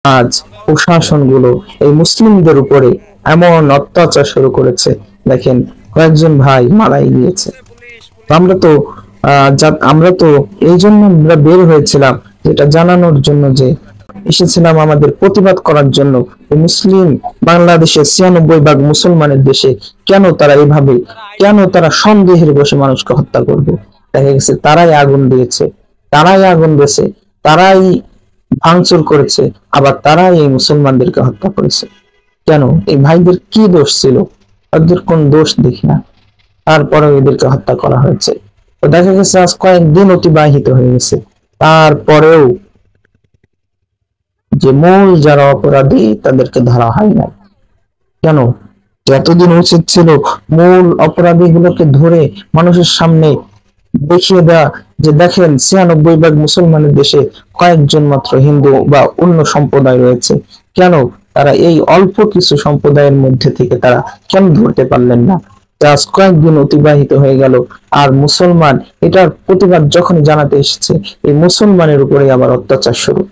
আজ প্রশাসনগুলো এই মুসলিমদের উপরে এমন অত্যাচার শুরু করেছে। দেখেন, কয়েকজন ভাই মারাই গিয়েছে। আমরা তো এই জন্য আমরা বের হয়েছিলাম, যেটা জানানোর জন্য যে এসেছিলাম আমাদের প্রতিবাদ করার জন্য। মুসলিম বাংলাদেশের 96% মুসলমানের দেশে কেন তারা এভাবে, কেন তারা সন্দেহের বশে মানুষকে হত্যা করবে? দেখা গেছে তারাই আগুন দিয়েছে, তারাই আগুন দিয়েছে, তারাই ভাঙচুর করেছে, আবার তারাই এই মুসলমানদেরকে হত্যা করেছে। কেন? এই ভাইদের কি দোষ ছিল? ওদের কোন দোষ দেখি না, তারপরেও এদেরকে হত্যা করা হয়েছে। তো দেখা গেছে আজ কয়েকদিন অতিবাহিত হয়ে গেছে, তারপরেও যে মূল যারা অপরাধী তাদেরকে ধরা হয় না। কেন? এতদিন উচিত ছিল মূল অপরাধীগুলোকে ধরে মানুষের সামনে দেখিয়ে দেওয়া, যে দেখেন 96% মুসলমানের দেশে কয়েকজন মাত্র হিন্দু বা অন্য সম্প্রদায় রয়েছে। কেন তারা এই অল্প কিছু সম্প্রদায়ের মধ্যে থেকে তারা কেন ধরতে পারলেন না? আজ কয়েকদিন অতিবাহিত হয়ে গেল, আর মুসলমান এটার প্রতিবাদ যখন জানাতে এসেছে, এই মুসলমানের উপরে আবার অত্যাচার শুরু।